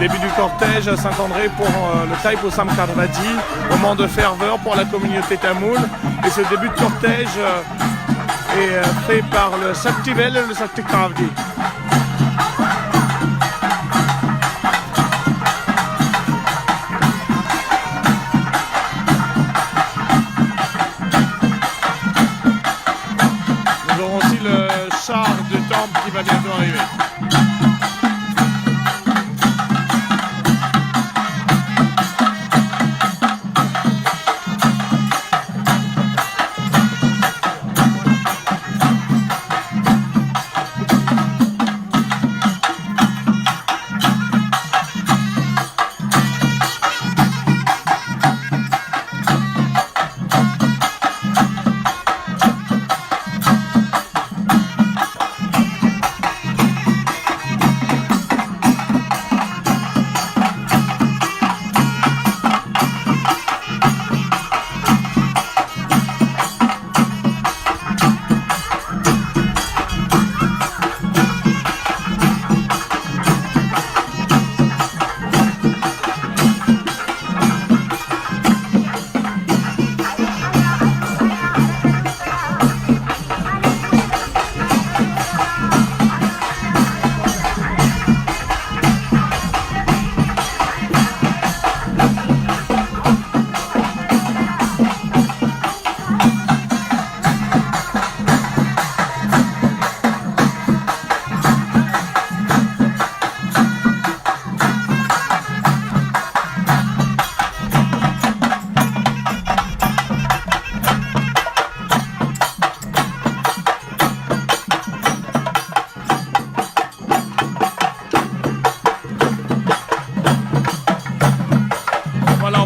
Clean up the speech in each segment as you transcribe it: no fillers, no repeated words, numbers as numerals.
début du cortège à Saint-André pour le Thaipusam Karvadi, moment de ferveur pour la communauté tamoule. Et ce début de cortège est fait par le Shaktivel et le Shakti Karvadi. Nous aurons aussi le char du temple qui va bientôt arriver.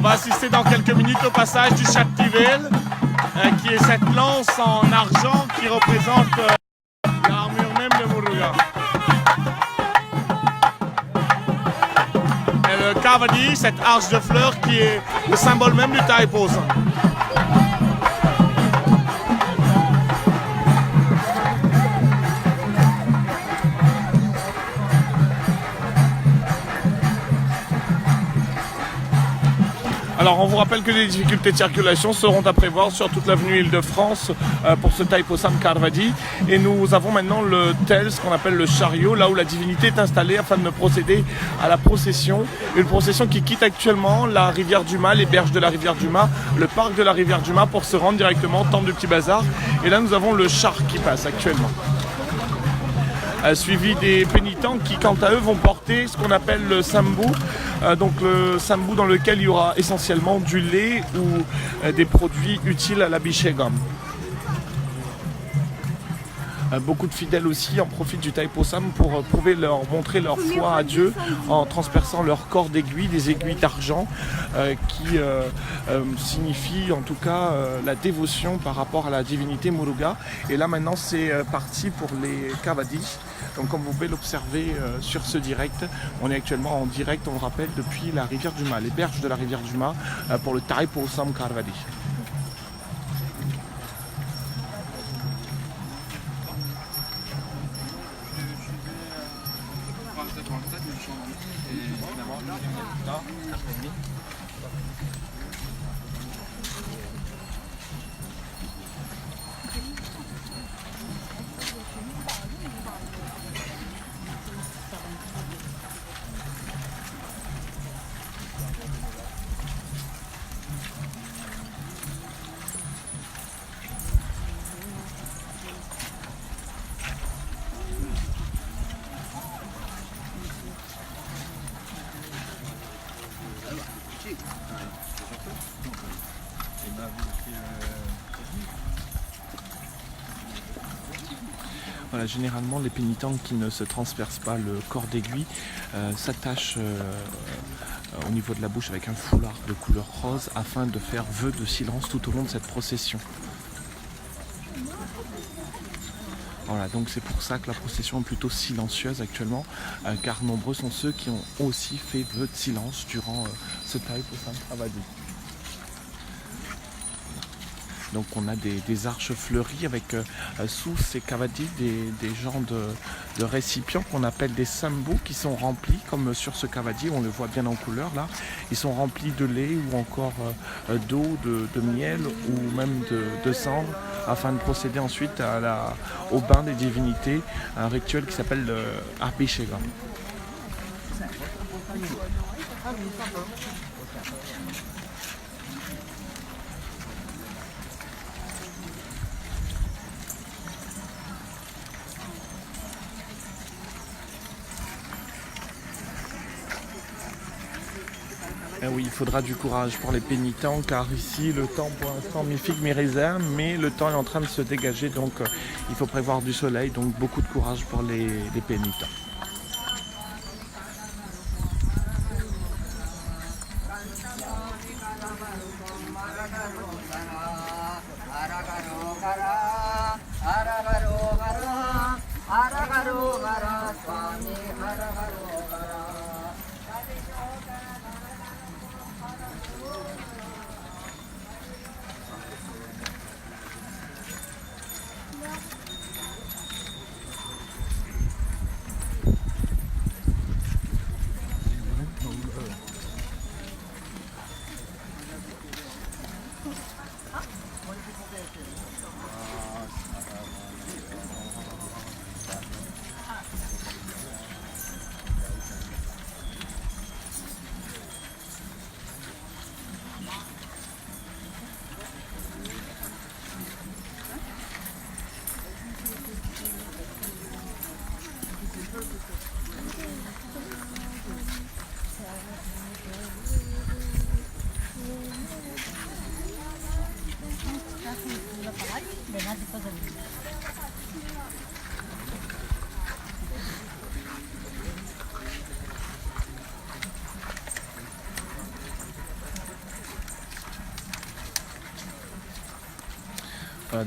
Assister dans quelques minutes au passage du Shaktivel, qui est cette lance en argent qui représente l'armure même de Muruga. Et le Karvadi, cette arche de fleurs qui est le symbole même du Thaipusam. Alors on vous rappelle que les difficultés de circulation seront à prévoir sur toute l'avenue Île-de-France pour ce Thaipusam Karvadi. Et nous avons maintenant le tel, ce qu'on appelle le chariot, là où la divinité est installée afin de procéder à la procession. Une procession qui quitte actuellement la rivière du Mât, les berges de la rivière du Mât, le parc de la rivière du Mât pour se rendre directement au temple du Petit Bazar. Et là nous avons le char qui passe actuellement. Suivi des pénitents qui, quant à eux, vont porter ce qu'on appelle le sambu. Donc le sambu dans lequel il y aura essentiellement du lait ou des produits utiles à l'abhishegam. Beaucoup de fidèles aussi en profitent du Thaipusam pour montrer leur foi à Dieu en transperçant leur corps d'aiguilles, des aiguilles d'argent qui signifient en tout cas la dévotion par rapport à la divinité Muruga. Et là maintenant c'est parti pour les Karvadis. Donc comme vous pouvez l'observer sur ce direct, on est actuellement en direct, on le rappelle, depuis la rivière du Mât, les berges de la rivière du Mât pour le Thaipusam Karvadi. Voilà, généralement, les pénitents qui ne se transpercent pas le corps d'aiguille s'attachent au niveau de la bouche avec un foulard de couleur rose afin de faire vœu de silence tout au long de cette procession. Voilà, donc c'est pour ça que la procession est plutôt silencieuse actuellement, car nombreux sont ceux qui ont aussi fait vœu de silence durant ce Thaipusam Karvadi. Donc on a des arches fleuries avec sous ces cavadis des genres de récipients qu'on appelle des sambous qui sont remplis, comme sur ce cavadi, on le voit bien en couleur là. Ils sont remplis de lait ou encore d'eau, de miel ou même de cendre, afin de procéder ensuite au bain des divinités, un rituel qui s'appelle le Abhishekam. Eh oui, il faudra du courage pour les pénitents, car ici le temps pour l'instant mi-figue mi-raisin, mais le temps est en train de se dégager, donc il faut prévoir du soleil, donc beaucoup de courage pour les pénitents.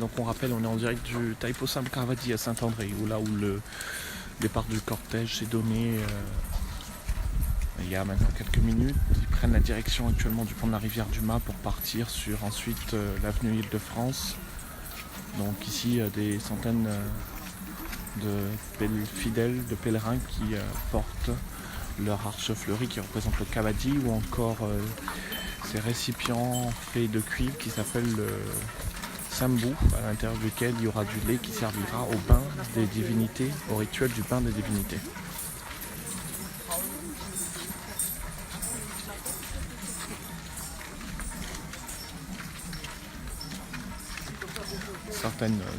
Donc on rappelle, on est en direct du Thaipusam Cavadi à Saint-André, où le départ du cortège s'est donné il y a maintenant quelques minutes. Ils prennent la direction actuellement du pont de la rivière du Mât pour partir sur ensuite l'avenue Île-de-France. Donc ici des centaines de fidèles, de pèlerins qui portent leur arche fleurie qui représente le Cavadi, ou encore ces récipients faits de cuivre qui s'appellent le Sambou, à l'intérieur duquel il y aura du lait qui servira au bain des divinités, au rituel du bain des divinités.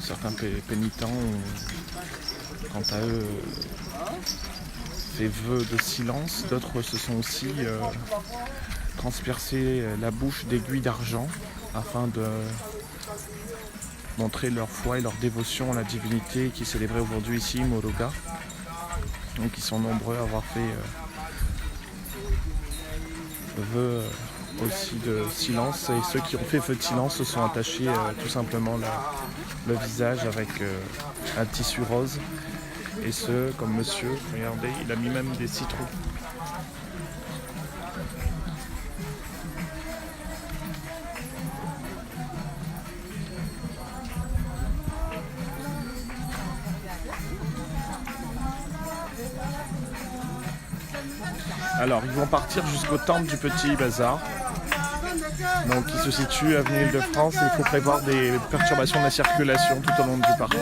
Certains pénitents ont, quant à eux, fait vœu de silence. D'autres se sont aussi transpercés la bouche d'aiguilles d'argent afin de montrer leur foi et leur dévotion à la divinité qui est célébrée aujourd'hui ici, Muruga. Donc ils sont nombreux à avoir fait vœu aussi de silence, et ceux qui ont fait feu de silence se sont attachés tout simplement le visage avec un tissu rose, et ce, comme monsieur, regardez, il a mis même des citrons. Alors, ils vont partir jusqu'au temple du Petit Bazar, donc qui se situe avenue Île-de-France, et il faut prévoir des perturbations de la circulation tout au long du parcours.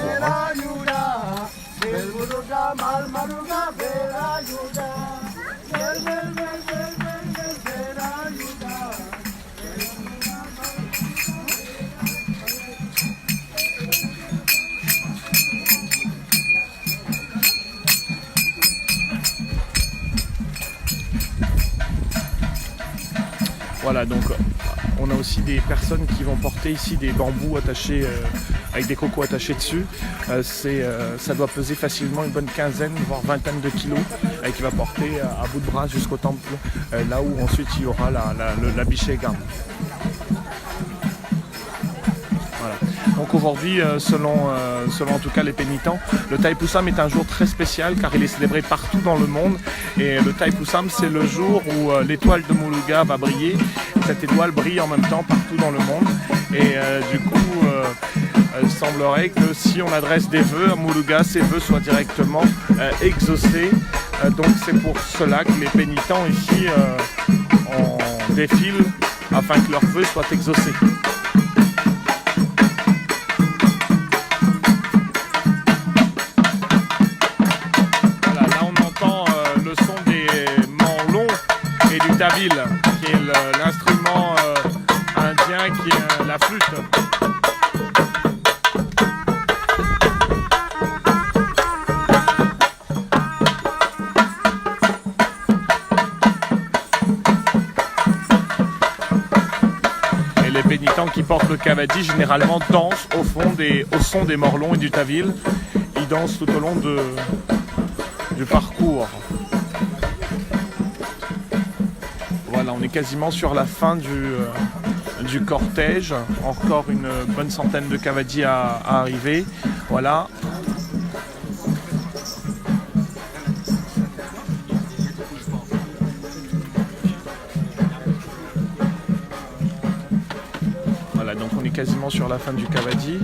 Voilà, donc on a aussi des personnes qui vont porter ici des bambous attachés avec des cocos attachés dessus. Ça doit peser facilement une bonne quinzaine, voire vingtaine de kilos, et qui va porter à bout de bras jusqu'au temple, là où ensuite il y aura l'Abhishekam. Voilà. Donc aujourd'hui, selon en tout cas les pénitents, le Thaipusam est un jour très spécial car il est célébré partout dans le monde. Et le Thaipusam, c'est le jour où l'étoile de Muruga va briller. Cette étoile brille en même temps partout dans le monde. Et du coup, il semblerait que si on adresse des vœux à Muruga, ces vœux soient directement exaucés. Donc c'est pour cela que les pénitents ici en défilent afin que leurs vœux soient exaucés. Voilà, là on entend le son des morlons et du tawil, qui est l'instrument indien qui est la flûte. Les pénitents qui portent le kavadi généralement dansent au son des morlons et du tawil. Ils dansent tout au long du parcours. Voilà, on est quasiment sur la fin du cortège. Encore une bonne centaine de kavadis à arriver. Voilà. Donc on est quasiment sur la fin du kavadi.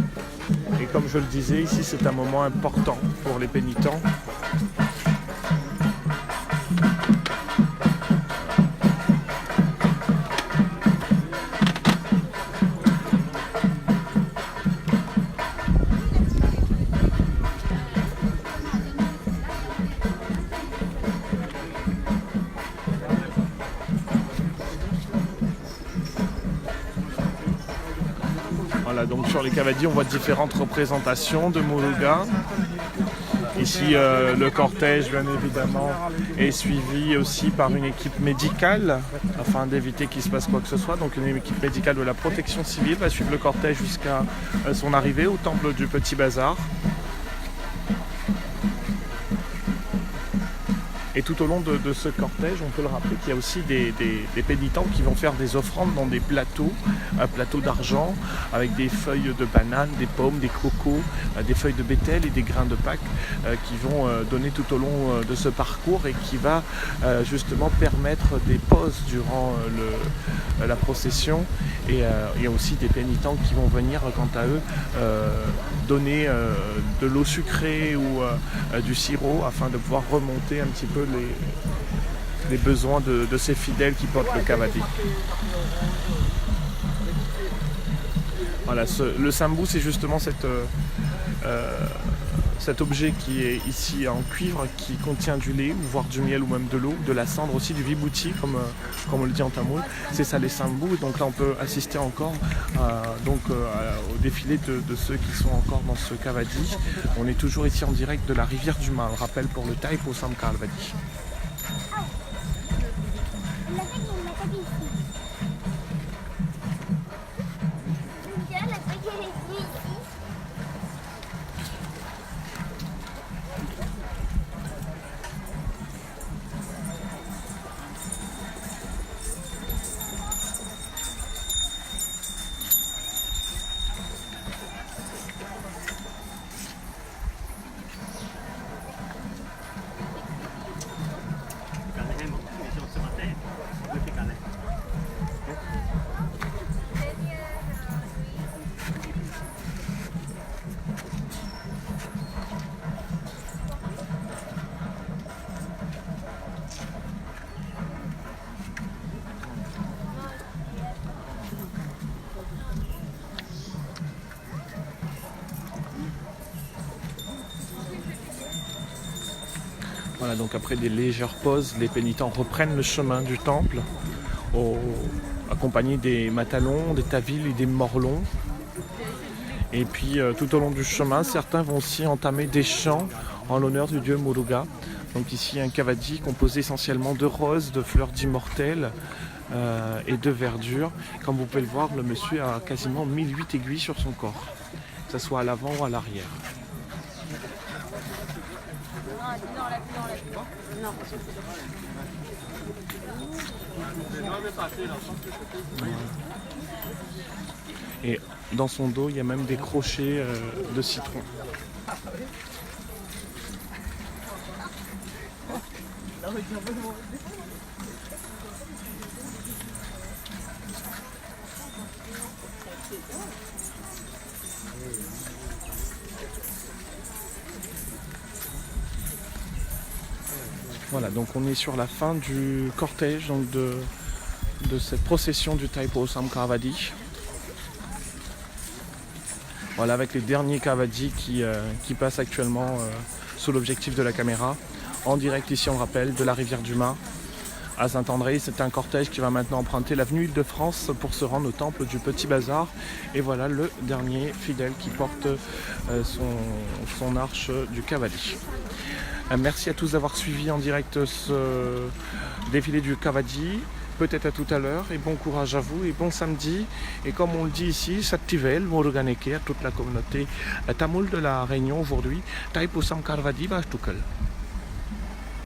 Et comme je le disais, ici c'est un moment important pour les pénitents. Voilà, donc sur les kavadis, on voit différentes représentations de Muruga. Ici, le cortège, bien évidemment, est suivi aussi par une équipe médicale, afin d'éviter qu'il se passe quoi que ce soit. Donc une équipe médicale de la protection civile va suivre le cortège jusqu'à son arrivée au temple du Petit Bazar. Et tout au long de ce cortège, on peut le rappeler qu'il y a aussi des pénitents qui vont faire des offrandes dans des plateaux, un plateau d'argent, avec des feuilles de banane, des pommes, des cocos, des feuilles de bétel et des grains de Pâques qui vont donner tout au long de ce parcours et qui va justement permettre des pauses durant la procession. Et il y a aussi des pénitents qui vont venir, quant à eux, donner de l'eau sucrée ou du sirop afin de pouvoir remonter un petit peu les besoins de ces fidèles qui portent le kavadi. Voilà, le sambu, c'est justement cet objet qui est ici en cuivre, qui contient du lait, voire du miel ou même de l'eau, de la cendre aussi, du vibhuti, comme on le dit en tamoul. C'est ça les sambu. Donc là, on peut assister encore au défilé de ceux qui sont encore dans ce kavadi. On est toujours ici en direct de la rivière du Mal, rappel pour le Thaipusam Kavadi. Voilà, donc après des légères pauses, les pénitents reprennent le chemin du temple, accompagnés des matalons, des tawils et des morlons. Et puis tout au long du chemin, certains vont aussi entamer des chants en l'honneur du dieu Muruga. Donc ici un kavadi composé essentiellement de roses, de fleurs d'immortelles et de verdure. Comme vous pouvez le voir, le monsieur a quasiment 1008 aiguilles sur son corps, que ce soit à l'avant ou à l'arrière. Et dans son dos, il y a même des crochets de citron. Voilà, donc on est sur la fin du cortège donc de cette procession du Thaipusam Caravadi. Voilà, avec les derniers Caravadi qui passent actuellement sous l'objectif de la caméra. En direct ici, on rappelle, de la rivière du Main à Saint-André. C'est un cortège qui va maintenant emprunter l'avenue Île-de-France pour se rendre au temple du Petit Bazar. Et voilà le dernier fidèle qui porte son arche du Cavadi. Merci à tous d'avoir suivi en direct ce défilé du Cavadi. Peut-être à tout à l'heure et bon courage à vous et bon samedi. Et comme on le dit ici, Sattivel, Muruganeke, à toute la communauté tamoul de la Réunion aujourd'hui, Thaipusam Caravadi Bashtukal.